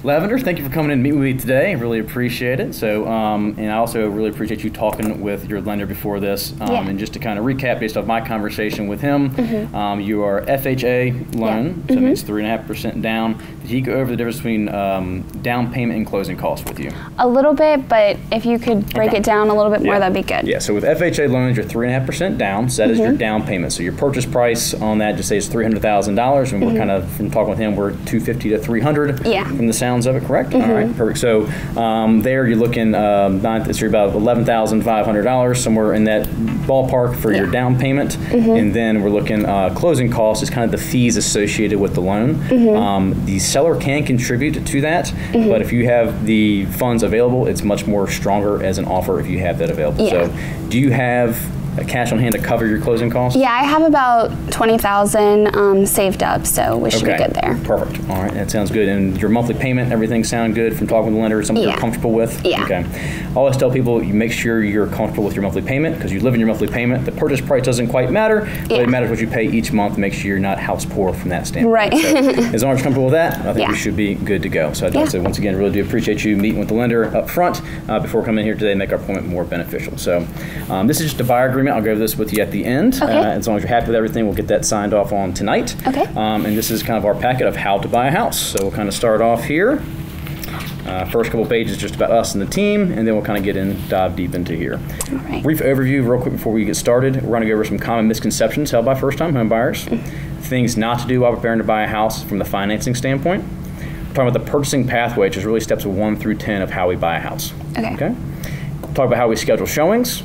Lavender, thank you for coming in and meeting with me today. I really appreciate it. So, and I also really appreciate you talking with your lender before this. And just to kind of recap based off my conversation with him, you are FHA Loan, so it's 3.5% down. Did he go over the difference between down payment and closing costs with you? A little bit, but if you could break it down a little bit more, that'd be good. Yeah, so with FHA loans, you're 3.5% down, so that is your down payment. So your purchase price on that, just say it's $300,000, and we're kind of, from talking with him, we're $250 to $300 from the sounds of it, correct? All right, perfect. So there you're looking, it's about $11,500, somewhere in that ballpark for your down payment. And then we're looking, closing costs is kind of the fees associated with the loan. The seller can contribute to that, but if you have the funds available, it's much more stronger as an offer if you have that available. So do you have a cash on hand to cover your closing costs? Yeah, I have about $20,000 saved up, so we should be good there. Perfect. All right, that sounds good. And your monthly payment, everything sound good from talking with the lender, something you're comfortable with? Okay. I always tell people, you make sure you're comfortable with your monthly payment, because you live in your monthly payment. The purchase price doesn't quite matter, but it matters what you pay each month to make sure you're not house poor from that standpoint. Right. So as long as you're comfortable with that, I think you should be good to go. So I'd like to, once again, really do appreciate you meeting with the lender up front before coming in here today and make our appointment more beneficial. So this is just a buyer agreement. I'll go over this with you at the end. As long as you're happy with everything, we'll get that signed off on tonight. And this is kind of our packet of how to buy a house. So we'll kind of start off here. First couple pages just about us and the team, and then we'll kind of dive deep into here. Brief overview real quick before we get started. We're going to go over some common misconceptions held by first-time home buyers. Things not to do while preparing to buy a house from the financing standpoint. We're talking about the purchasing pathway, which is really steps 1 through 10 of how we buy a house. Talk about how we schedule showings.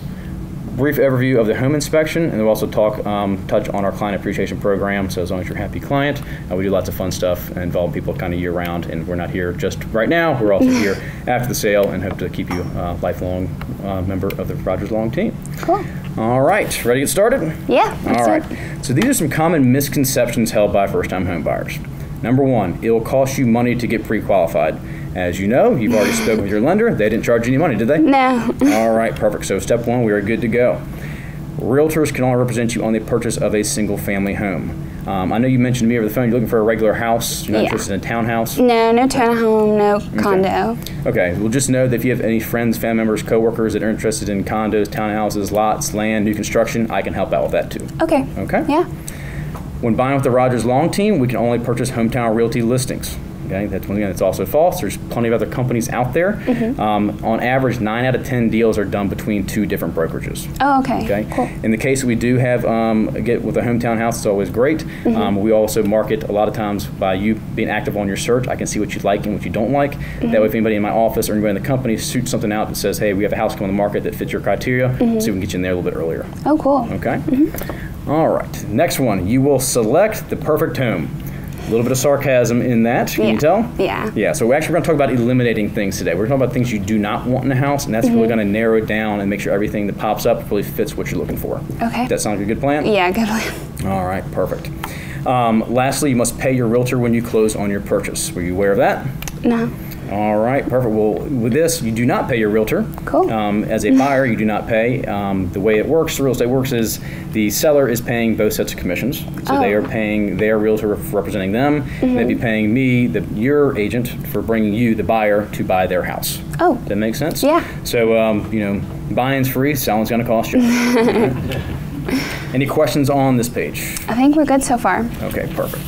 Brief overview of the home inspection, and we'll also touch on our client appreciation program. So as long as you're a happy client, we do lots of fun stuff and involve people kind of year round, and we're not here just right now. We're also here after the sale and hope to keep you a lifelong member of the Rogers Long team. Cool. All right, ready to get started? Yeah. All right. So these are some common misconceptions held by first-time home buyers. Number 1, it will cost you money to get pre-qualified. As you know, you've already spoken with your lender. They didn't charge you any money, did they? No. All right, perfect. So step 1, we are good to go. Realtors can only represent you on the purchase of a single-family home. I know you mentioned to me over the phone you're looking for a regular house. You're not interested in a townhouse? No, no townhome, no condo. Okay, well just know that if you have any friends, family members, coworkers that are interested in condos, townhouses, lots, land, new construction, I can help out with that too. Okay. Okay? Yeah. When buying with the Rogers Long team, we can only purchase Hometown Realty listings. Okay, that's also false. There's plenty of other companies out there. On average, 9 out of 10 deals are done between 2 different brokerages. Oh, okay. Cool. In the case that we do have get with a hometown house, it's always great. We also market a lot of times by you being active on your search. I can see what you like and what you don't like. That way, if anybody in my office or anybody in the company shoots something out that says, "Hey, we have a house coming on the market that fits your criteria," so we can get you in there a little bit earlier. Oh, cool. Okay. All right. Next one, you will select the perfect home. A little bit of sarcasm in that, can you tell? Yeah. Yeah, so we're actually going to talk about eliminating things today. We're talking about things you do not want in a house, and that's really going to narrow it down and make sure everything that pops up really fits what you're looking for. Okay. Does that sound like a good plan? Yeah, good plan. All right, perfect. Lastly, you must pay your realtor when you close on your purchase. Were you aware of that? No. All right, perfect. Well, with this, you do not pay your realtor. Cool. As a buyer, you do not pay. The way it works, the real estate works is the seller is paying both sets of commissions. So they are paying their realtor for representing them. They'd be paying me, your agent, for bringing you, the buyer, to buy their house. Oh. Does that make sense? Yeah. So, buying's free, selling's going to cost you. Any questions on this page? I think we're good so far. Okay, perfect.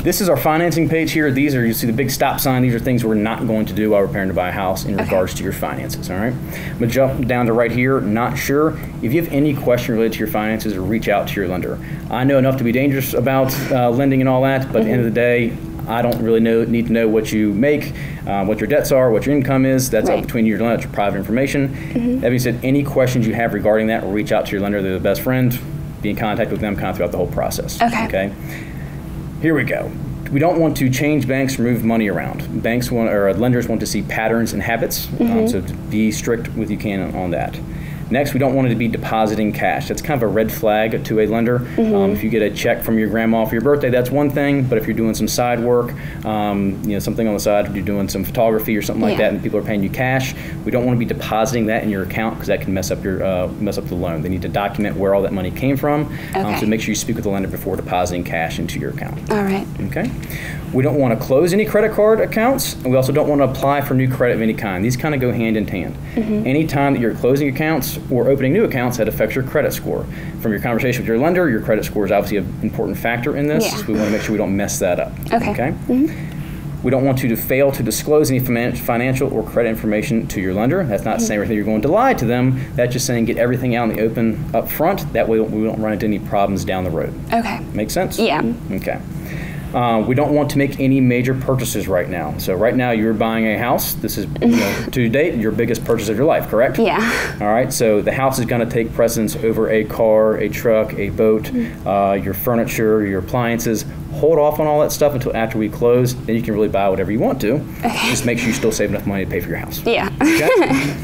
This is our financing page here. These are, you see the big stop sign. These are things we're not going to do while we're preparing to buy a house in regards to your finances, all right? I'm going to jump down to right here, not sure. If you have any question related to your finances, reach out to your lender. I know enough to be dangerous about lending and all that, but at the end of the day, I don't really need to know what you make, what your debts are, what your income is. That's up between you and your lender. That's private information. That being said, any questions you have regarding that, reach out to your lender. They're the best friend. Be in contact with them kind of throughout the whole process. Okay? Here we go. We don't want to change banks or move money around. Lenders want to see patterns and habits, so be strict with you can on that. Next, we don't want to be depositing cash. That's kind of a red flag to a lender. If you get a check from your grandma for your birthday, that's one thing. But if you're doing some side work, something on the side, if you're doing some photography or something like that, and people are paying you cash, we don't want to be depositing that in your account because that can mess up the loan. They need to document where all that money came from. So make sure you speak with the lender before depositing cash into your account. All right. Okay. We don't want to close any credit card accounts, and we also don't want to apply for new credit of any kind. These kind of go hand in hand. Anytime that you're closing accounts or opening new accounts, that affects your credit score. From your conversation with your lender, your credit score is obviously an important factor in this. So we want to make sure we don't mess that up. Okay? We don't want you to fail to disclose any financial or credit information to your lender. That's not saying everything you're going to lie to them. That's just saying get everything out in the open up front. That way we don't run into any problems down the road. Okay. Make sense? Yeah. Okay. We don't want to make any major purchases right now. So right now you're buying a house. This is, to date, your biggest purchase of your life, correct? Yeah. All right, so the house is going to take precedence over a car, a truck, a boat, your furniture, your appliances. Hold off on all that stuff until after we close. Then you can really buy whatever you want to. Okay. Just make sure you still save enough money to pay for your house. Yeah. Okay?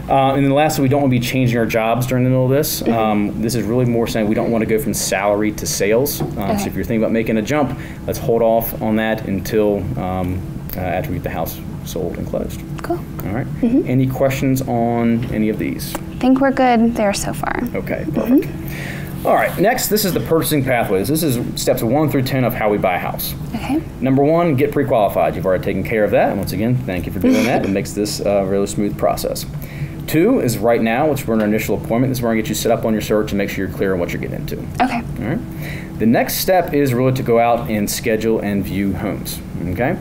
And then lastly, we don't want to be changing our jobs during the middle of this. This is really more saying we don't want to go from salary to sales. So if you're thinking about making a jump, let's hold off on that until after we get the house sold and closed. Cool. All right. Any questions on any of these? I think we're good there so far. Okay, perfect. All right, next, this is the purchasing pathways. This is steps 1 through 10 of how we buy a house. Okay. Number 1, get pre-qualified. You've already taken care of that. And once again, thank you for doing that. It makes this a really smooth process. 2 is right now, which we're in our initial appointment. This is where I get you set up on your search and make sure you're clear on what you're getting into. Okay. All right. The next step is really to go out and schedule and view homes. Okay.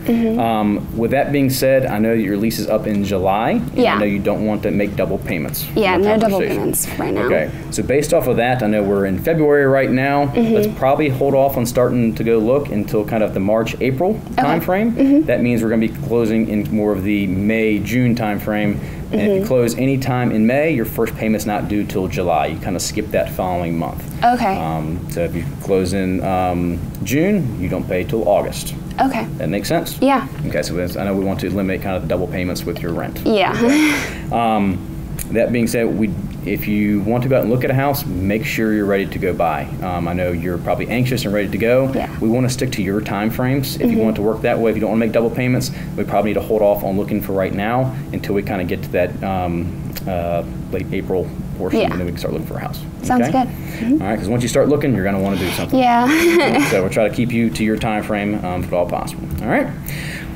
With that being said, I know that your lease is up in July. And I know you don't want to make double payments. Yeah, no double payments right now. Okay. So based off of that, I know we're in February right now. Let's probably hold off on starting to go look until kind of the March-April timeframe. That means we're going to be closing in more of the May-June timeframe. And if you close any time in May, your first payment's not due till July. You kind of skip that following month. Okay. So if you close in June, you don't pay till August. Okay. That makes sense? Yeah. Okay, so I know we want to eliminate kind of the double payments with your rent. Yeah. Okay. That being said, if you want to go out and look at a house, make sure you're ready to go buy. I know you're probably anxious and ready to go. Yeah. We want to stick to your time frames. If you want to work that way, if you don't want to make double payments, we probably need to hold off on looking for right now until we kind of get to that late April portion, and then we can start looking for a house. Sounds good. All right, because once you start looking, you're going to want to do something. Yeah. So we'll try to keep you to your time frame if at all possible. All right.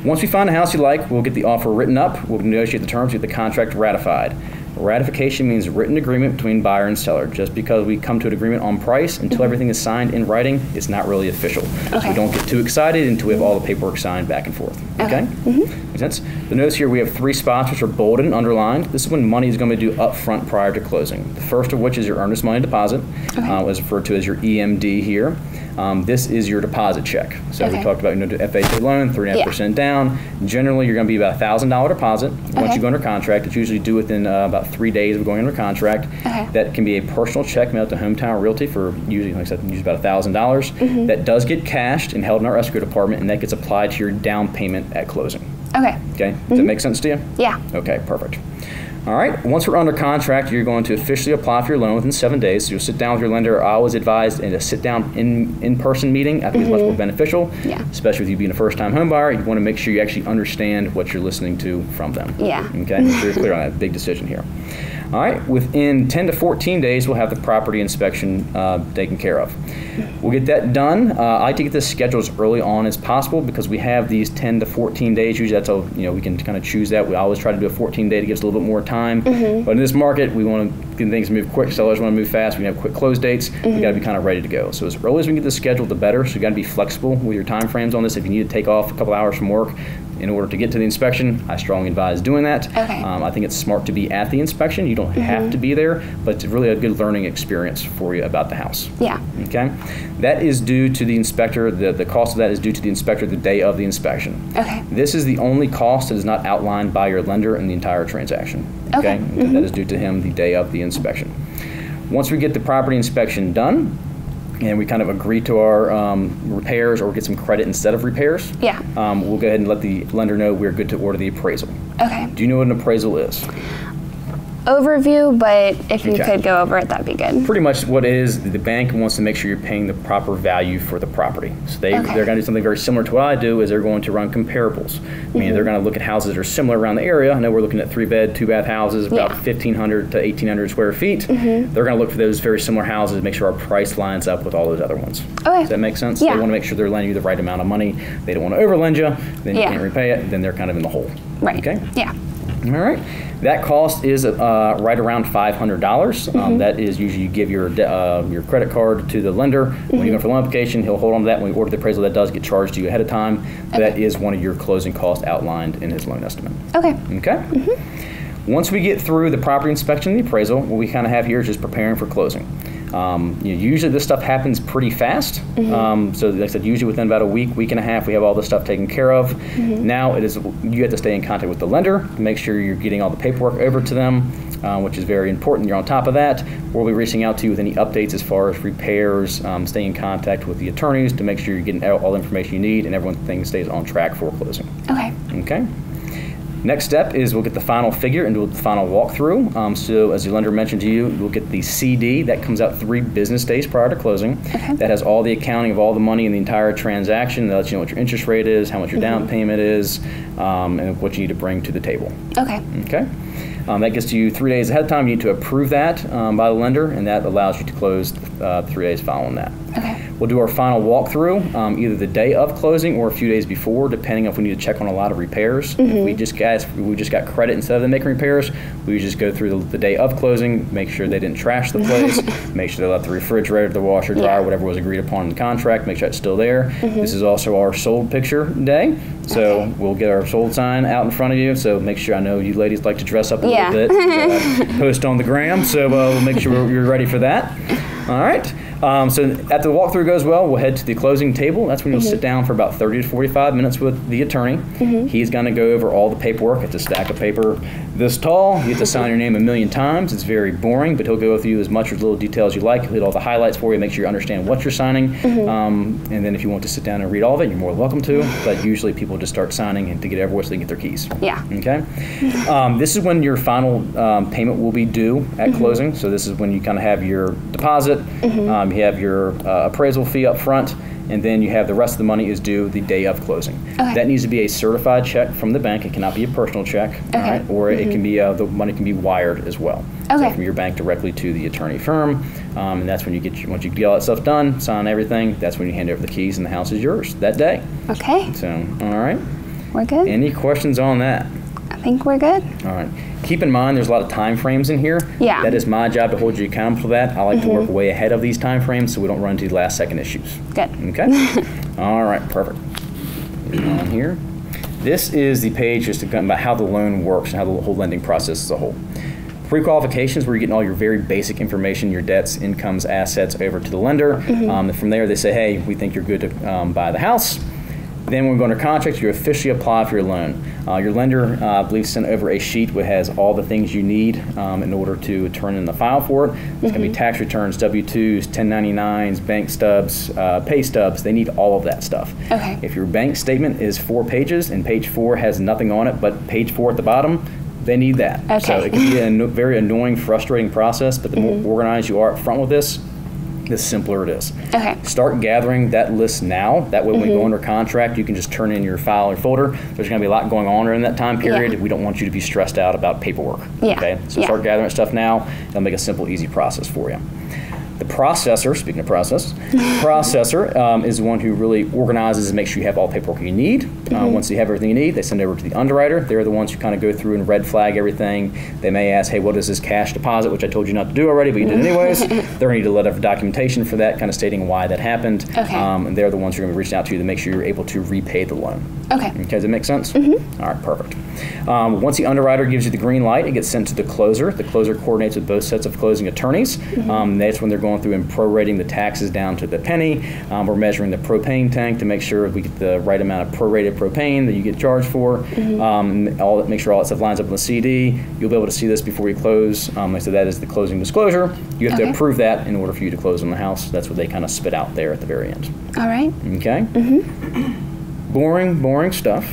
Once we find a house you like, we'll get the offer written up. We'll negotiate the terms, get the contract ratified. Ratification means written agreement between buyer and seller. Just because we come to an agreement on price, until everything is signed in writing, it's not really official. So we don't get too excited until we have all the paperwork signed back and forth. Okay? Makes sense? The notes here, we have 3 spots which are bolded and underlined. This is when money is going to be due up front prior to closing. The first of which is your earnest money deposit, is referred to as your EMD here. This is your deposit check. So we talked about, the FHA loan, 3.5% down. Generally, you're going to be about $1,000 deposit. Once you go under contract, it's usually due within about 3 days of going under contract. That can be a personal check mailed to Hometown Realty for usually, like I said, usually about $1,000. That does get cashed and held in our escrow department, and that gets applied to your down payment at closing. Okay. Does that make sense to you? Yeah. Okay, perfect. All right, once we're under contract, you're going to officially apply for your loan within 7 days. So you'll sit down with your lender. I always advise in a sit-down in-person meeting. I think it's much more beneficial, especially with you being a first-time home buyer. You want to make sure you actually understand what you're listening to from them. Yeah. Okay, make sure you're clear on that big decision here. All right, within 10 to 14 days, we'll have the property inspection taken care of. We'll get that done. I like to get this scheduled as early on as possible because we have these 10 to 14 days. Usually that's how, we can kind of choose that. We always try to do a 14 day to give us a little bit more time. But in this market, we want to get things move quick. Sellers want to move fast. We have quick close dates. We got to be kind of ready to go. So as early as we can get this scheduled, the better. So you got to be flexible with your time frames on this. If you need to take off a couple hours from work in order to get to the inspection, I strongly advise doing that. I think it's smart to be at the inspection. You don't have to be there, but it's really a good learning experience for you about the house. Yeah. Okay. That is due to the inspector. The cost of that is due to the inspector the day of the inspection. Okay. This is the only cost that is not outlined by your lender in the entire transaction. Okay. That is due to him the day of the inspection. Once we get the property inspection done, and we kind of agree to our repairs or get some credit instead of repairs, we'll go ahead and let the lender know we're good to order the appraisal. Okay. Do you know what an appraisal is? overview, but if you could go over it, that'd be good. Pretty much what it is, the bank wants to make sure you're paying the proper value for the property. So they're going to do something very similar to what I do, is they're going to run comparables. Meaning they're going to look at houses that are similar around the area. I know we're looking at 3-bed, 2-bath houses, about 1,500 to 1,800 square feet. They're going to look for those very similar houses, make sure our price lines up with all those other ones. Does that make sense? Yeah. They want to make sure they're lending you the right amount of money. They don't want to overlend you, then you can't repay it, then they're kind of in the hole. Right. Okay? Yeah. All right. That cost is right around $500. That is usually you give your credit card to the lender. When you go for the loan application, he'll hold on to that. When we order the appraisal, that does get charged to you ahead of time. That is one of your closing costs outlined in his loan estimate. Okay? Once we get through the property inspection and the appraisal, what we kind of have here is just preparing for closing. Usually this stuff happens pretty fast. So like I said, usually within about a week and a half, we have all this stuff taken care of. Now you have to stay in contact with the lender, make sure you're getting all the paperwork over to them, which is very important. You're on top of that. We'll be reaching out to you with any updates as far as repairs, stay in contact with the attorneys to make sure you're getting all the information you need and everything stays on track for closing. Okay. Next step is we'll get the final figure and do the final walkthrough. So as your lender mentioned to you, we'll get the CD that comes out 3 business days prior to closing. That has all the accounting of all the money in the entire transaction. That lets you know what your interest rate is, how much your down payment is, and what you need to bring to the table. Okay. That gets to you 3 days ahead of time. You need to approve that by the lender, and that allows you to close 3 days following that. We'll do our final walkthrough either the day of closing or a few days before, depending if we need to check on a lot of repairs. If we just got credit instead of them making repairs, we just go through the day of closing, make sure they didn't trash the place, make sure they left the refrigerator, the washer, dryer, whatever was agreed upon in the contract, make sure it's still there. This is also our sold picture day. So we'll get our sold sign out in front of you. So make sure, I know you ladies like to dress up a little bit, post on the gram. So we'll make sure you're ready for that. All right. So after the walkthrough goes well, we'll head to the closing table. That's when you'll sit down for about 30 to 45 minutes with the attorney. He's going to go over all the paperwork. It's a stack of paper this tall. You have to sign your name 1,000,000 times. It's very boring, but he'll go with you as much or as little detail as you like. He'll hit all the highlights for you, make sure you understand what you're signing. And then if you want to sit down and read all of it, you're more than welcome to. But usually people just start signing and to get everywhere so they can get their keys. Okay. This is when your final payment will be due at closing. So this is when you kind of have your deposit. You have your appraisal fee up front, and then you have the rest of the money is due the day of closing. That needs to be a certified check from the bank. It cannot be a personal check, all right? Or it can be the money can be wired as well. So from your bank directly to the attorney firm, and that's when you once you get all that stuff done, sign everything. That's when you hand over the keys, and the house is yours that day. So all right, we're good. Any questions on that? I think we're good. All right. Keep in mind, there's a lot of time frames in here. That is my job to hold you accountable for that. I like to work way ahead of these time frames so we don't run into the last second issues. Good. Okay? All right, perfect. On here. This is the page just about how the loan works and how the whole lending process as a whole. Pre-qualifications, where you're getting all your very basic information, your debts, incomes, assets over to the lender. From there, they say, hey, we think you're good to buy the house. Then when we go under contract, you officially apply for your loan. Your lender, I believe, sent over a sheet which has all the things you need in order to turn in the file for it. It's going to be tax returns, W-2s, 1099s, bank stubs, pay stubs. They need all of that stuff. If your bank statement is 4 pages and page 4 has nothing on it but page 4 at the bottom, they need that. So it can be a very annoying, frustrating process, but the more organized you are up front with this, the simpler it is. Start gathering that list now. That way when we go under contract, you can just turn in your file or folder. There's going to be a lot going on during that time period. We don't want you to be stressed out about paperwork. Okay? So start gathering stuff now. It'll make a simple, easy process for you. The processor, speaking of process, is the one who really organizes and makes sure you have all the paperwork you need. Once you have everything you need, they send it over to the underwriter. They're the ones who kind of go through and red flag everything. They may ask, hey, what is this cash deposit, which I told you not to do already, but you did anyways. They're going to need a letter of documentation for that, kind of stating why that happened. And they're the ones who are going to be reaching out to you to make sure you're able to repay the loan. Okay, does that make sense? All right, perfect. Once the underwriter gives you the green light, it gets sent to the closer. The closer coordinates with both sets of closing attorneys. That's when they're going through and prorating the taxes down to the penny. We're measuring the propane tank to make sure we get the right amount of prorated propane that you get charged for. Make sure all that stuff lines up on the CD. You'll be able to see this before you close. So that is the closing disclosure. You have to approve that in order for you to close on the house. That's what they kind of spit out there at the very end. All right. Okay. boring stuff.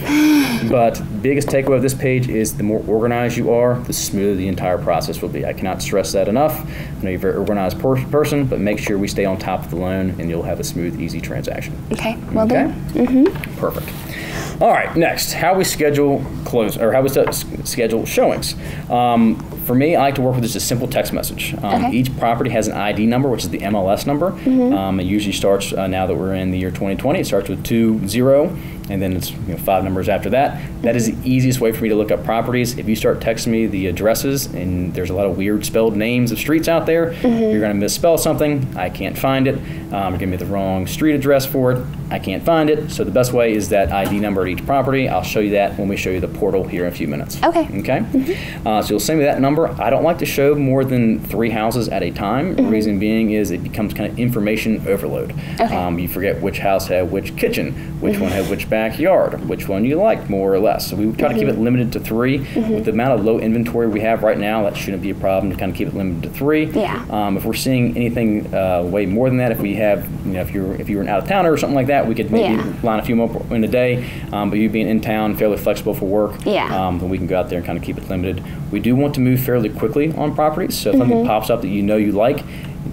But biggest takeaway of this page is the more organized you are, the smoother the entire process will be. I cannot stress that enough. I know you're a very organized person, but make sure we stay on top of the loan and you'll have a smooth, easy transaction. Okay, will do. Mm-hmm. Perfect. All right, next, how we schedule schedule showings. For me, I like to work with just a simple text message. Each property has an ID number, which is the MLS number. It usually starts, now that we're in the year 2020, it starts with 20, and then it's 5 numbers after that. That is the easiest way for me to look up properties. If you start texting me the addresses, and there's a lot of weird spelled names of streets out there, you're going to misspell something. I can't find it. You're going to be the wrong street address for it. I can't find it. So the best way is that ID number at each property. I'll show you that when we show you the portal here in a few minutes. Okay. So you'll send me that number. I don't like to show more than 3 houses at a time. The reason being is it becomes kind of information overload. You forget which house had which kitchen, which one had which backyard, which one you liked more or less. So we try to keep it limited to 3. With the amount of low inventory we have right now, that shouldn't be a problem to kind of keep it limited to 3. If we're seeing anything way more than that, if we have, if you were an out-of-towner or something like that, we could maybe line a few more in a day. But you being in town, fairly flexible for work, then we can go out there and kind of keep it limited. We do want to move fairly quickly on properties. So if something pops up that you like,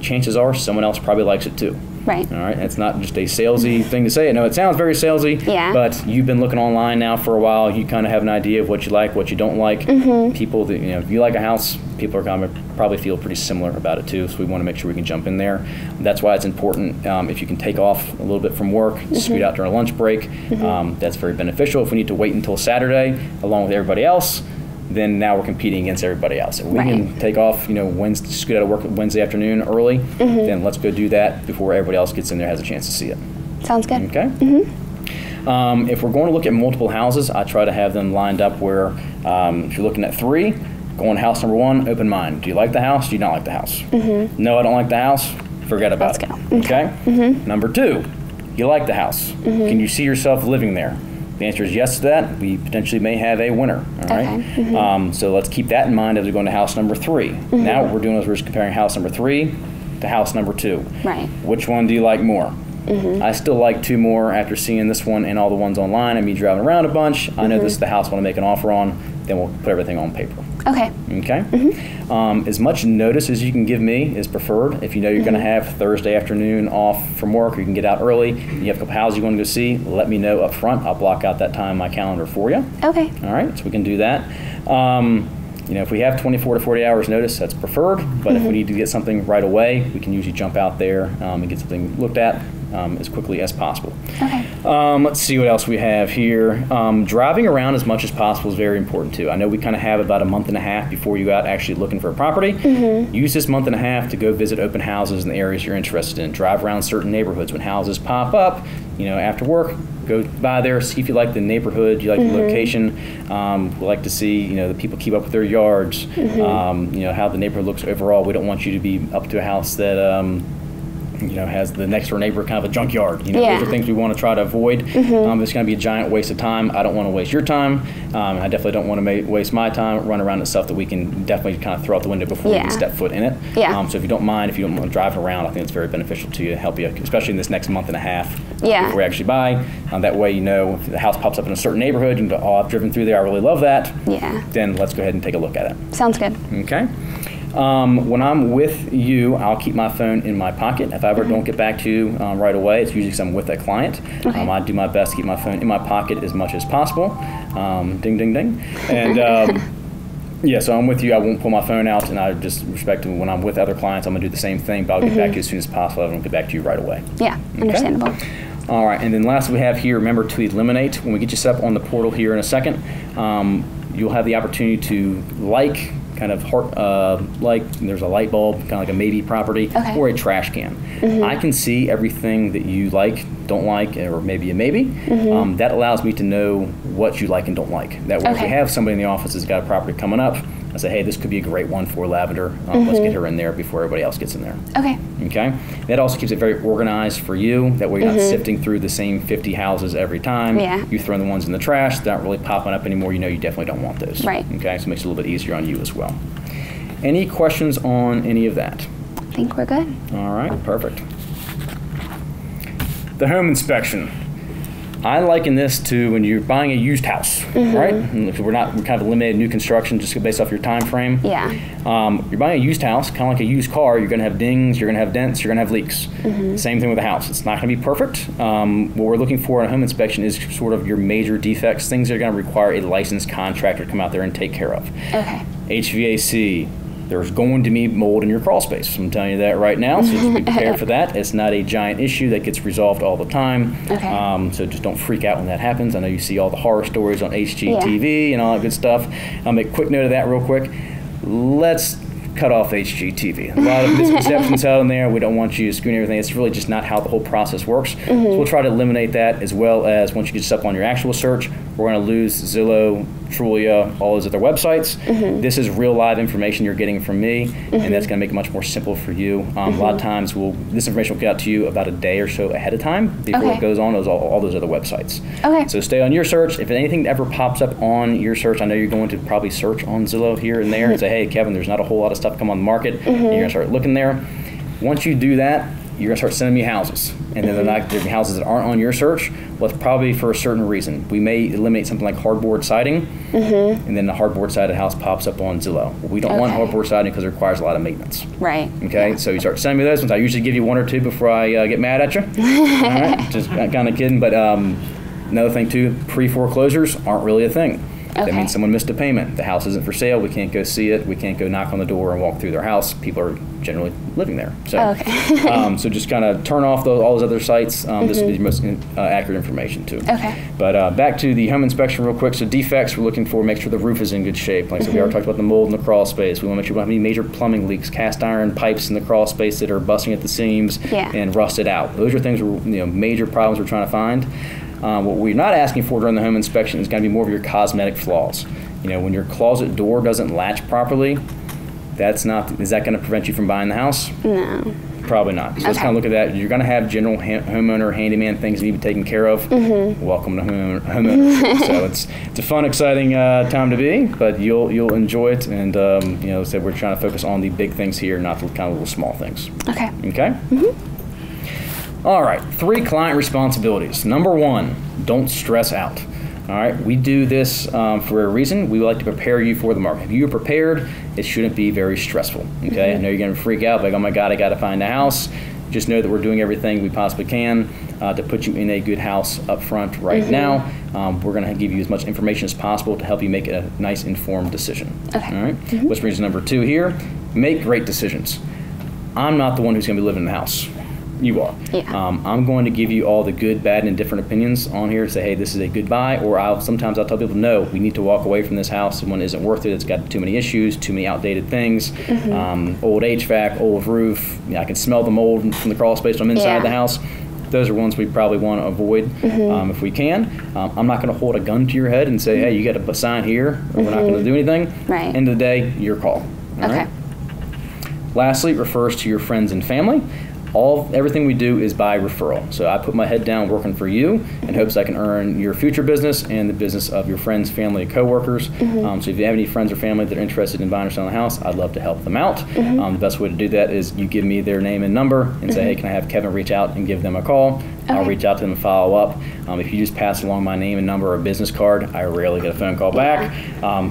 chances are someone else probably likes it too. Right. All right. It's not just a salesy thing to say. I know it sounds very salesy, but you've been looking online now for a while. You kind of have an idea of what you like, what you don't like. People that, if you like a house, people are going to probably feel pretty similar about it too. So we want to make sure we can jump in there. That's why it's important if you can take off a little bit from work, scoot out during a lunch break. That's very beneficial. If we need to wait until Saturday along with everybody else, then now we're competing against everybody else. If we can take off, Wednesday, scoot out of work Wednesday afternoon early, then let's go do that before everybody else gets in there, has a chance to see it. Sounds good. Okay. If we're going to look at multiple houses, I try to have them lined up where if you're looking at 3, go on house number 1, open mind. Do you like the house? Do you not like the house? No, I don't like the house. Forget about it. Let's go. Okay. Number 2, you like the house. Can you see yourself living there? The answer is yes to that. We potentially may have a winner. All right. So let's keep that in mind as we go into house number 3. Now what we're doing is we're just comparing house number 3 to house number 2. Right. Which one do you like more? I still like 2 more after seeing this one and all the ones online and me driving around a bunch. I know this is the house I want to make an offer on. Then we'll put everything on paper. Okay. As much notice as you can give me is preferred. If you know you're going to have Thursday afternoon off from work, or you can get out early, you have a couple houses you want to go see, let me know up front. I'll block out that time in my calendar for you. Okay. All right, so we can do that. If we have 24 to 40 hours notice, that's preferred. But if we need to get something right away, we can usually jump out there and get something looked at as quickly as possible. Okay. Let's see what else we have here. Driving around as much as possible is very important too. I know we kind of have about a month and a half before you go out actually looking for a property. Use this month and a half to go visit open houses in the areas you're interested in. Drive around certain neighborhoods. When houses pop up, after work, go by there, see if you like the neighborhood, you like the location. We like to see, the people keep up with their yards, how the neighborhood looks overall. We don't want you to be up to a house that, has the next door neighbor kind of a junkyard. Those are things we want to try to avoid. It's going to be a giant waste of time. I don't want to waste your time. I definitely don't want to waste my time, run around at stuff that we can definitely kind of throw out the window before we can step foot in it. So if you don't mind, if you don't want to drive around, I think it's very beneficial to you, help you, especially in this next month and a half before we actually buy. That way, if the house pops up in a certain neighborhood, you can go, I've driven through there, I really love that. Then let's go ahead and take a look at it. Sounds good. Okay. When I'm with you, I'll keep my phone in my pocket. If I ever don't get back to you right away, it's usually because I'm with a client. I do my best to keep my phone in my pocket as much as possible. Ding, ding, ding. And so I'm with you. I won't pull my phone out, and I just respect when I'm with other clients, I'm going to do the same thing, but I'll get back to you as soon as possible. I won't get back to you right away. Understandable. All right, and then last we have here, remember to eliminate. When we get you set up on the portal here in a second, you'll have the opportunity to kind of there's a light bulb, kind of like a maybe property, or a trash can. I can see everything that you like, don't like, or maybe a maybe. That allows me to know what you like and don't like. That way, if we have somebody in the office that's got a property coming up, I say, hey, this could be a great one for Lavender. Let's get her in there before everybody else gets in there. Okay. That also keeps it very organized for you. That way you're not sifting through the same 50 houses every time. You throw the ones in the trash, they're not really popping up anymore. You definitely don't want those. Okay, so it makes it a little bit easier on you as well. Any questions on any of that? I think we're good. All right, perfect. The home inspection. I liken this to when you're buying a used house, right? And we're kind of eliminating new construction just based off your time frame. Yeah. You're buying a used house, kind of like a used car. You're going to have dings, you're going to have dents, you're going to have leaks. Same thing with a house. It's not going to be perfect. What we're looking for in a home inspection is sort of your major defects, things that are going to require a licensed contractor to come out there and take care of. Okay. HVAC. There's going to be mold in your crawl space. I'm telling you that right now, so just be prepared for that. It's not a giant issue that gets resolved all the time. Okay. So just don't freak out when that happens. I know you see all the horror stories on HGTV and all that good stuff. I'll make a quick note of that real quick. Let's cut off HGTV. A lot of misconceptions out in there. We don't want you screwing everything. It's really just not how the whole process works. So we'll try to eliminate that, as well as once you get stuff on your actual search, we're going to lose Zillow, Trulia, all those other websites. This is real live information you're getting from me, and that's going to make it much more simple for you. A lot of times this information will get out to you about a day or so ahead of time before it goes on all those other websites. Okay. So stay on your search. If anything ever pops up on your search, I know you're going to probably search on Zillow here and there and say, hey, Kevin, there's not a whole lot of stuff come on the market. And you're going to start looking there. Once you do that, you're going to start sending me houses. And then there'll be houses that aren't on your search. Well, it's probably for a certain reason. We may eliminate something like hardboard siding, and then the hardboard sided house pops up on Zillow. Well, we don't want hardboard siding because it requires a lot of maintenance. Right. Okay, so you start sending me those ones. I usually give you one or two before I get mad at you. All right, just kind of kidding. But another thing too, pre-foreclosures aren't really a thing. That means someone missed a payment. The house isn't for sale. We can't go see it. We can't go knock on the door and walk through their house. People are generally living there. So, so just kind of turn off all those other sites. This will be the most accurate information too. Okay. But back to the home inspection real quick. So defects we're looking for, make sure the roof is in good shape. Like I said, we already talked about the mold in the crawl space. We want to make sure we don't have any major plumbing leaks, cast iron pipes in the crawl space that are busting at the seams and rusted out. Those are things, major problems we're trying to find. What we're not asking for during the home inspection is going to be more of your cosmetic flaws. When your closet door doesn't latch properly, is that going to prevent you from buying the house? No. Probably not. So let's kind of look at that. You're going to have general homeowner, handyman things that need to be taken care of. Welcome to homeowner. So it's a fun, exciting time to be, but you'll enjoy it. And so we're trying to focus on the big things here, not the kind of little small things. Okay. Okay. All right, 3 client responsibilities. Number 1, don't stress out. All right, we do this for a reason. We like to prepare you for the market. If you're prepared, it shouldn't be very stressful. Okay, I know you're going to freak out, like, oh my God, I got to find a house. Just know that we're doing everything we possibly can to put you in a good house up front right now. We're going to give you as much information as possible to help you make a nice, informed decision. Okay. All right, which brings to number 2 here. Make great decisions. I'm not the one who's going to be living in the house. You are. Yeah. I'm going to give you all the good, bad, and different opinions on here to say, hey, this is a good buy, or sometimes I'll tell people, no, we need to walk away from this house. One isn't worth it. It's got too many issues, too many outdated things, old HVAC, old roof. I can smell the mold from the crawl space when I'm inside the house. Those are ones we probably want to avoid if we can. I'm not going to hold a gun to your head and say, hey, you got to sign here, or we're not going to do anything. Right. End of the day, your call. All right? Lastly, it refers to your friends and family. Everything we do is by referral. So I put my head down working for you in hopes I can earn your future business and the business of your friends, family, and coworkers. So if you have any friends or family that are interested in buying or selling a house, I'd love to help them out. The best way to do that is you give me their name and number and say, hey, can I have Kevin reach out and give them a call? I'll reach out to them and follow up. If you just pass along my name and number or a business card, I rarely get a phone call back.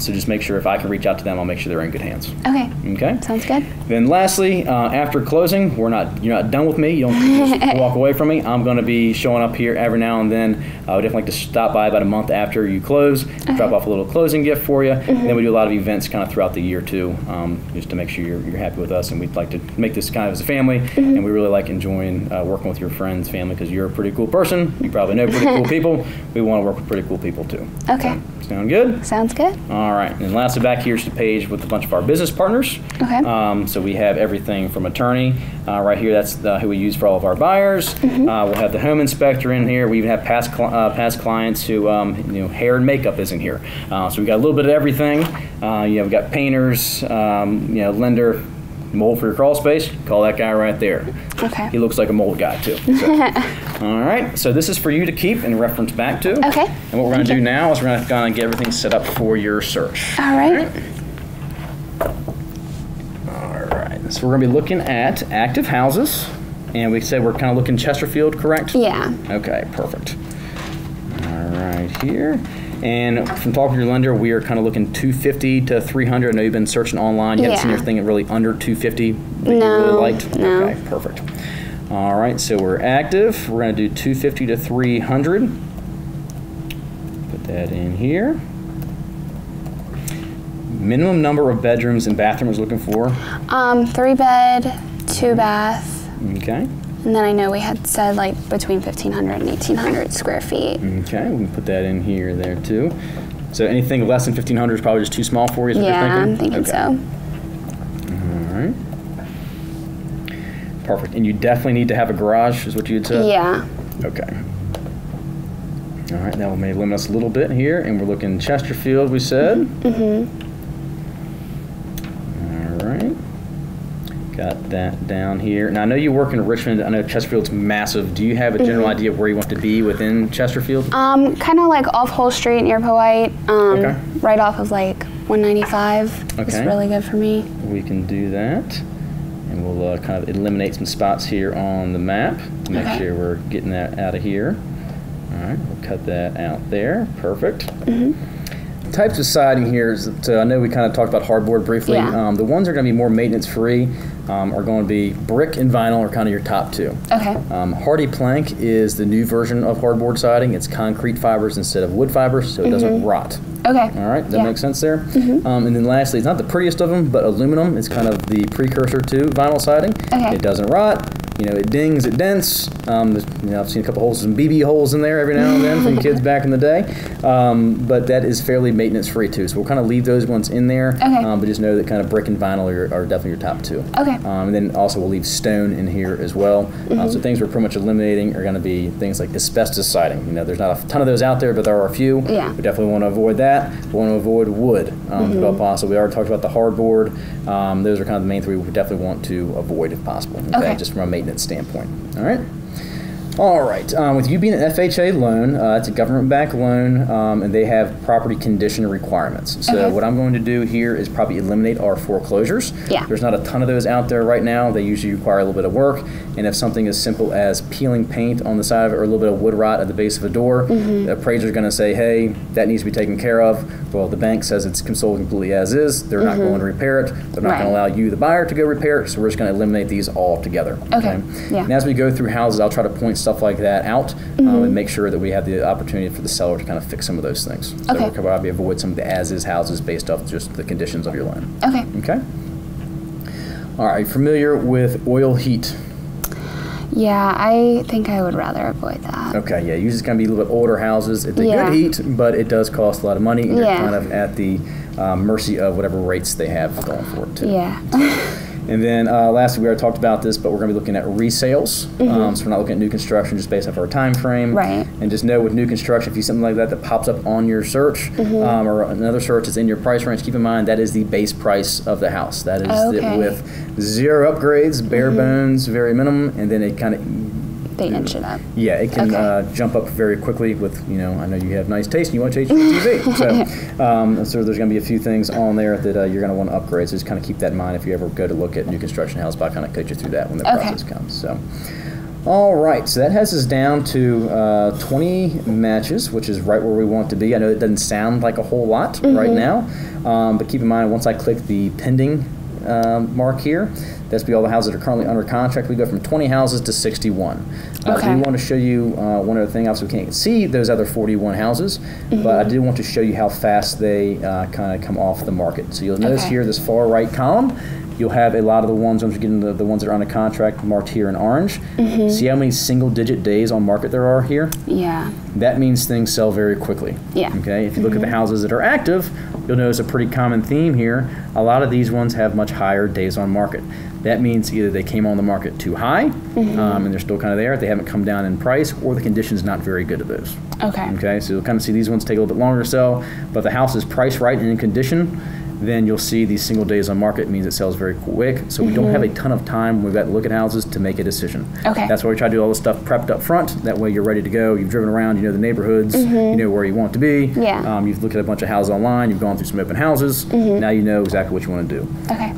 So just make sure if I can reach out to them, I'll make sure they're in good hands. Okay. Sounds good. Then lastly, after closing, you're not done with me. You don't just walk away from me. I'm going to be showing up here every now and then. I would definitely like to stop by about a month after you close, drop off a little closing gift for you. And then we do a lot of events kind of throughout the year too, just to make sure you're happy with us. And we'd like to make this kind of as a family. And we really like enjoying working with your friends, family, because you're a pretty cool person. You probably know pretty cool people. We want to work with pretty cool people too. Okay. Sound good? Sounds good. All right. And lastly, back here's the page with a bunch of our business partners. Okay. So we have everything from attorney right here. That's who we use for all of our buyers. We'll have the home inspector in here. We even have past clients who, hair and makeup is in here. So we got a little bit of everything. We've got painters, lender. Mold for your crawl space, call that guy right there. Okay. He looks like a mold guy too. So. All right, so this is for you to keep and reference back to. Okay. And what we're going to do now is we're going to kind of get everything set up for your search. All right. All right, so we're going to be looking at active houses, and we said we're kind of looking Chesterfield, correct? Yeah. Okay, perfect. right here. And from talking to your lender, we are kind of looking 250 to 300. I know you've been searching online. You haven't seen anything really under 250 that you really liked? No. Okay, perfect. All right, so we're active. We're going to do 250 to 300. Put that in here. Minimum number of bedrooms and bathrooms looking for? 3 bed, 2 bath. Okay. And then I know we had said like between 1,500 and 1,800 square feet. Okay, we can put that in here there too. So anything less than 1,500 is probably just too small for you, is what you're thinking? I'm thinking so. All right. Perfect. And you definitely need to have a garage, is what you had said? Yeah. Okay. All right, that may limit us a little bit here, and we're looking Chesterfield, we said. All right. Got that down here. Now, I know you work in Richmond. I know Chesterfield's massive. Do you have a general idea of where you want to be within Chesterfield? Kind of like off Whole Street near Powhite. Right off of like 195. Okay. It's really good for me. We can do that. And we'll kind of eliminate some spots here on the map to make sure we're getting that out of here. All right, we'll cut that out there. Perfect. Types of siding here, I know we kind of talked about hardboard briefly. The ones that are going to be more maintenance-free are going to be brick and vinyl are kind of your top two. Okay. Hardy plank is the new version of hardboard siding. It's concrete fibers instead of wood fibers, so it doesn't rot. Okay. All right, that makes sense there. And then lastly, it's not the prettiest of them, but aluminum is kind of the precursor to vinyl siding. Okay. It doesn't rot. You know, it dings, it dents. I've seen a couple holes, some BB holes in there every now and then from kids back in the day. But that is fairly maintenance-free too. So we'll kind of leave those ones in there. Okay. But just know that kind of brick and vinyl are definitely your top two. Okay. And then also we'll leave stone in here as well. So things we're pretty much eliminating are going to be things like asbestos siding. You know, there's not a ton of those out there, but there are a few. Yeah. We definitely want to avoid that. We want to avoid wood if all possible. We already talked about the hardboard. Those are kind of the main three we definitely want to avoid if possible. Okay. Just from a maintenance standpoint. All right. All right. With you being an FHA loan, it's a government-backed loan, and they have property condition requirements. So what I'm going to do here is probably eliminate our foreclosures. Yeah. There's not a ton of those out there right now. They usually require a little bit of work, and if something as simple as peeling paint on the side of it or a little bit of wood rot at the base of a door, the appraiser is going to say, hey, that needs to be taken care of. Well, the bank says it's sold completely as is. They're not going to repair it. They're not going to allow you, the buyer, to go repair it, so we're just going to eliminate these all together. Okay. Yeah. And as we go through houses, I'll try to point stuff like that out and make sure that we have the opportunity for the seller to kind of fix some of those things. So we'll probably avoid some of the as-is houses based off just the conditions of your loan. Okay. Okay? All right. Familiar with oil heat? Yeah, I think I would rather avoid that. Okay, yeah, usually it's going to be a little bit older houses. It's a good heat, but it does cost a lot of money, and you're kind of at the mercy of whatever rates they have going for it, too. Yeah. And then lastly, we already talked about this, but we're going to be looking at resales. So we're not looking at new construction just based off our time frame. Right. And just know with new construction, if you see something like that pops up on your search or another search is in your price range, keep in mind that is the base price of the house. That is with zero upgrades, bare bones, very minimum, and then it kind of... They inch it up. Yeah, it can jump up very quickly with, I know you have nice taste and you want HGTV. So there's going to be a few things on there that you're going to want to upgrade. So just kind of keep that in mind if you ever go to look at new construction houses. But I'll kind of coach you through that when the process comes. So, all right, so that has us down to 20 matches, which is right where we want to be. I know it doesn't sound like a whole lot right now, but keep in mind once I click the pending mark here, that's be all the houses that are currently under contract. We go from 20 houses to 61. I do want to show you one other thing. Obviously, we can't see those other 41 houses, but I do want to show you how fast they kind of come off the market. So you'll notice here, this far right column, you'll have a lot of the ones, once you get into the ones that are under contract, marked here in orange. See how many single-digit days on market there are here? Yeah. That means things sell very quickly. Yeah. Okay. If you look at the houses that are active, you'll notice a pretty common theme here. A lot of these ones have much higher days on market. That means either they came on the market too high, and they're still kind of there. They haven't come down in price, or the condition's not very good of those. Okay. Okay. So you'll kind of see these ones take a little bit longer to sell, but if the house is priced right and in condition, then you'll see these single days on market means it sells very quick. So we don't have a ton of time when we've got to look at houses to make a decision. Okay. That's why we try to do all this stuff prepped up front. That way you're ready to go. You've driven around, you know the neighborhoods, you know where you want to be. Yeah. You've looked at a bunch of houses online. You've gone through some open houses. Now you know exactly what you want to do. Okay.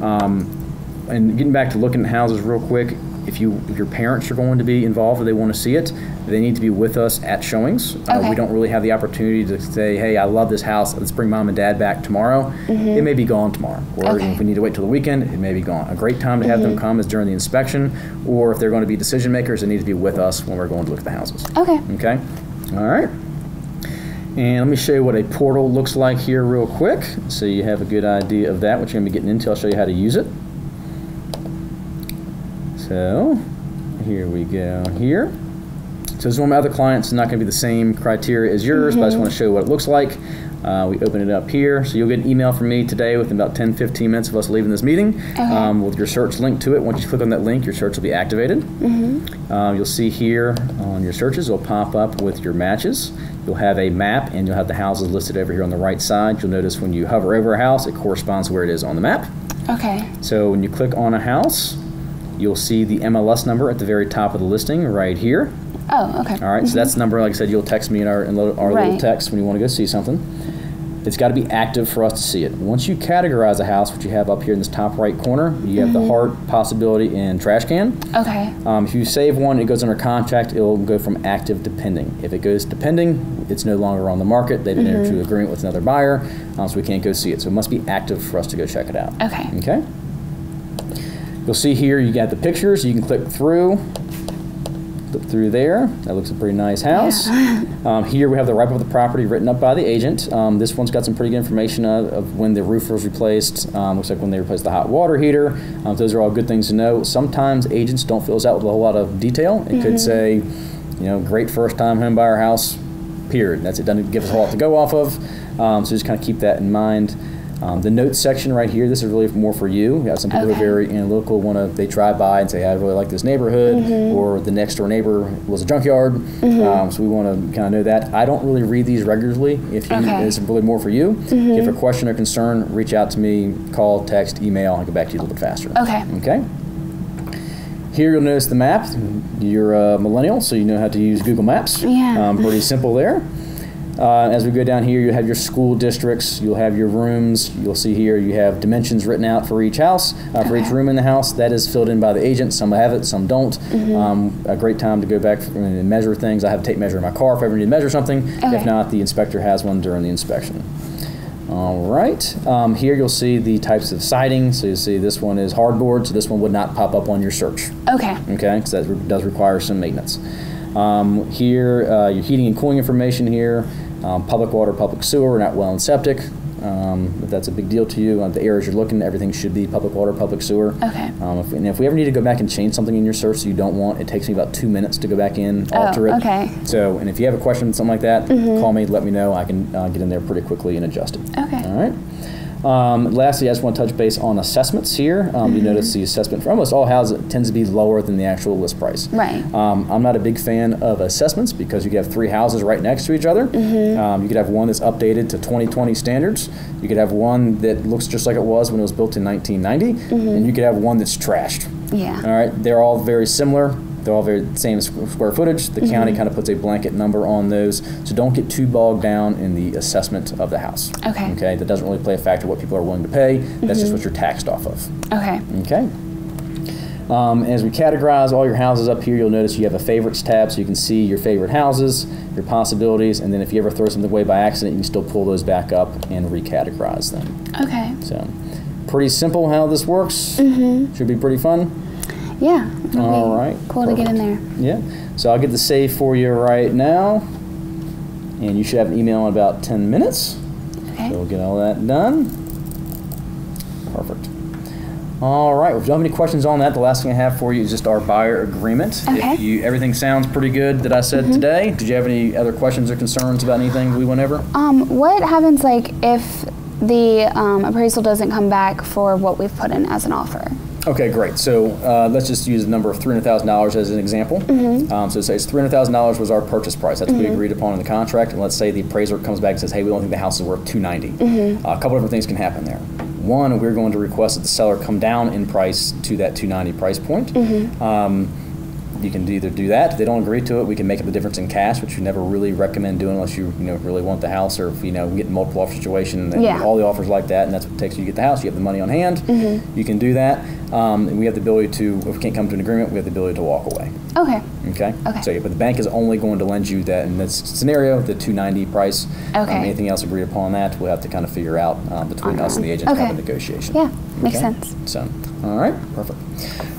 And getting back to looking at houses real quick, If your parents are going to be involved or they want to see it, they need to be with us at showings. We don't really have the opportunity to say, hey, I love this house, let's bring mom and dad back tomorrow. It may be gone tomorrow. Or if we need to wait till the weekend, it may be gone. A great time to have them come is during the inspection, or if they're going to be decision makers, they need to be with us when we're going to look at the houses. Okay? All right. And let me show you what a portal looks like here real quick, so you have a good idea of that, what you're going to be getting into. I'll show you how to use it. So here we go here. So this is one of my other clients. It's not going to be the same criteria as yours, but I just want to show you what it looks like. We open it up here. So you'll get an email from me today within about 10-15 minutes of us leaving this meeting with your search link to it. Once you click on that link, your search will be activated. You'll see here on your searches, it'll pop up with your matches. You'll have a map, and you'll have the houses listed over here on the right side. You'll notice when you hover over a house, it corresponds to where it is on the map. So when you click on a house, you'll see the MLS number at the very top of the listing right here. All right, so that's the number, like I said, you'll text me in our little text when you want to go see something. It's got to be active for us to see it. Once you categorize a house, which you have up here in this top right corner, you have the heart, possibility, and trash can. If you save one, it goes under contract, it'll go from active to pending. If it goes to pending, it's no longer on the market. They've entered into an agreement with another buyer, so we can't go see it. So it must be active for us to go check it out. Okay? You'll see here you got the pictures. You can click through there. That looks a pretty nice house. Here we have the wrap-up of the property written up by the agent. This one's got some pretty good information of when the roof was replaced. Looks like when they replaced the hot water heater. Those are all good things to know. Sometimes agents don't fill this out with a whole lot of detail. It could say, you know, great first-time home buyer house, period. That's it. Doesn't give us a whole lot to go off of. So just kind of keep that in mind. The notes section right here, this is really more for you. We have some people who are very analytical, they drive by and say, I really like this neighborhood, or the next door neighbor was a junkyard. So we want to kind of know that. I don't really read these regularly. If you, it's really more for you. If you have a question or concern, reach out to me, call, text, email, I'll get back to you a little bit faster. Okay? Here you'll notice the map. You're a millennial, so you know how to use Google Maps. Pretty simple there. As we go down here, you have your school districts, you'll have your rooms, you'll see here you have dimensions written out for each house, for each room in the house. That is filled in by the agent. Some have it, some don't. A great time to go back and measure things. I have a tape measure in my car if I ever need to measure something. If not, the inspector has one during the inspection. All right, here you'll see the types of siding. So you'll see this one is hardboard, so this one would not pop up on your search. Okay, because that does require some maintenance. Here, your heating and cooling information here, public water, public sewer, not well and septic. If that's a big deal to you, the areas you're looking, everything should be public water, public sewer. If we ever need to go back and change something in your search that you don't want, it takes me about 2 minutes to go back in, alter it. So, and if you have a question, something like that, call me, let me know. I can get in there pretty quickly and adjust it. All right. Lastly, I just want to touch base on assessments here. You notice the assessment for almost all houses tends to be lower than the actual list price. I'm not a big fan of assessments because you could have 3 houses right next to each other. You could have one that's updated to 2020 standards. You could have one that looks just like it was when it was built in 1990, and you could have one that's trashed. All right, they're all very similar. They're all very same square footage. The county kind of puts a blanket number on those, so don't get too bogged down in the assessment of the house. Okay, that doesn't really play a factor what people are willing to pay. That's just what you're taxed off of. Okay. As we categorize all your houses up here, you'll notice you have a favorites tab, so you can see your favorite houses, your possibilities, and then if you ever throw something away by accident, you can still pull those back up and recategorize them. So, pretty simple how this works. Should be pretty fun. All right. Cool to get in there. So I'll get the save for you right now, and you should have an email in about 10 minutes. So we'll get all that done. Perfect. All right. Well, if you don't have any questions on that, the last thing I have for you is just our buyer agreement. If everything sounds pretty good that I said today, did you have any other questions or concerns about anything we went over? What happens like if the appraisal doesn't come back for what we've put in as an offer? Okay, great. So let's just use the number of $300,000 as an example. So say it's $300,000 was our purchase price. That's what we agreed upon in the contract. And let's say the appraiser comes back and says, hey, we don't think the house is worth $290,000. A couple different things can happen there. One, we're going to request that the seller come down in price to that $290,000 price point. You can either do that. If they don't agree to it, we can make up the difference in cash, which we never really recommend doing unless you really want the house, or if we get in multiple offer situation and all the offers like that, and that's what it takes you to get the house. You have the money on hand. You can do that. And we have the ability to, if we can't come to an agreement, we have the ability to walk away. Okay. Okay. So, but the bank is only going to lend you that in this scenario, the $290 price. Okay. Anything else agreed upon that, we'll have to kind of figure out between us and the agent, have a negotiation. Yeah, makes sense. So, all right, perfect.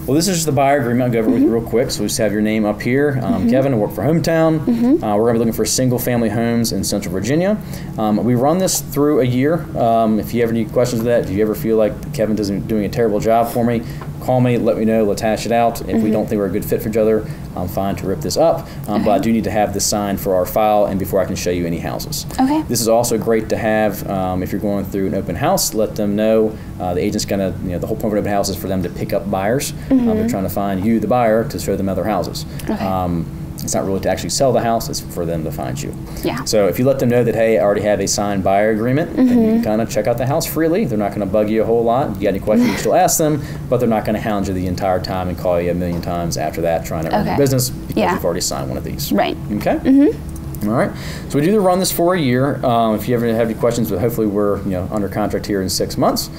Well, this is just the buyer agreement. I'll go over it with you real quick. So we just have your name up here. Kevin, I work for Hometown. We're going to be looking for single-family homes in Central Virginia. We run this through a year. If you have any questions with that, if you ever feel like Kevin isn't doing a terrible job for me, call me, let me know, let's hash it out. If we don't think we're a good fit for each other, I'm fine to rip this up. But I do need to have this signed for our file and before I can show you any houses. Okay. This is also great to have if you're going through an open house. Let them know the agent's going to, the whole point of an open house is for them to pick up buyers. They're trying to find you, the buyer, to show them other houses. Okay. It's not really to actually sell the house, it's for them to find you. Yeah. So if you let them know that, hey, I already have a signed buyer agreement, then you can kind of check out the house freely. They're not going to bug you a whole lot. If you got any questions, you can still ask them, but they're not going to hound you the entire time and call you a million times after that trying to earn your business because you've already signed one of these. Right. Okay? All right. So we do run this for a year. If you ever have any questions, but hopefully we're under contract here in 6 months.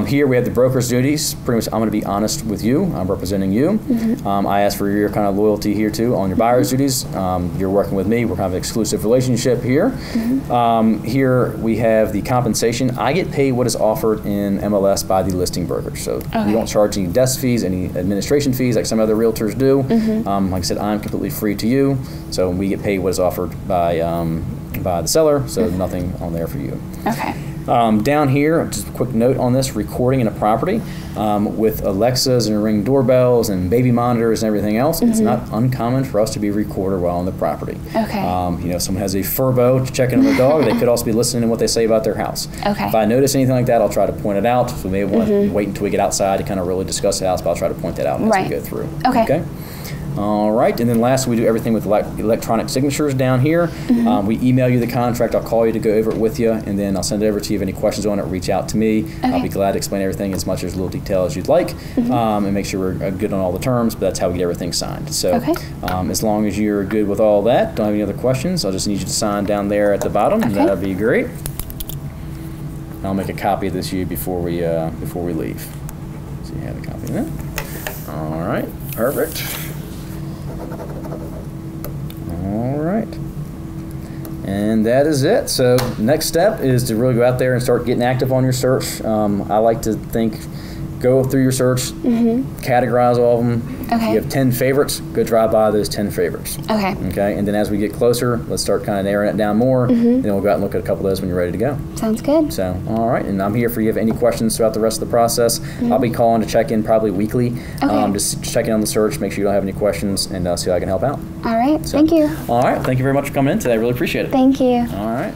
Here we have the broker's duties. Pretty much, I'm going to be honest with you. I'm representing you. I ask for your kind of loyalty here too on your buyer's duties. You're working with me. We're kind of an exclusive relationship here. Here we have the compensation. I get paid what is offered in MLS by the listing broker. So we don't charge any desk fees, any administration fees like some other realtors do. Like I said, I'm completely free to you. So we get paid what is offered by the seller, so nothing on there for you. Okay. Down here, just a quick note on this, recording in a property with Alexas and Ring doorbells and baby monitors and everything else, it's not uncommon for us to be recorded while on the property. Okay. If someone has a furbo to check in on the dog, they could also be listening to what they say about their house. Okay. If I notice anything like that, I'll try to point it out. So we may want to wait until we get outside to kind of really discuss the house, but I'll try to point that out as we go through. Okay. All right, and then lastly, we do everything with electronic signatures down here. We email you the contract. I'll call you to go over it with you, and then I'll send it over to you. If any questions on it, reach out to me. I'll be glad to explain everything as much as little detail as you'd like, and make sure we're good on all the terms, but that's how we get everything signed. So as long as you're good with all that, don't have any other questions, I'll just need you to sign down there at the bottom, and that'll be great. I'll make a copy of this to you before we leave. So you have a copy of that. All right, perfect. All right, and that is it. So next step is to really go out there and start getting active on your search. I like to think, go through your search, categorize all of them. If you have 10 favorites, go drive by those 10 favorites. Okay, and then as we get closer, let's start kind of narrowing it down more, and then we'll go out and look at a couple of those when you're ready to go. Sounds good. So, all right, and I'm here for you if you have any questions throughout the rest of the process. I'll be calling to check in probably weekly, just checking on the search, make sure you don't have any questions, and see how I can help out. All right, thank you. All right, thank you very much for coming in today. I really appreciate it. Thank you. All right.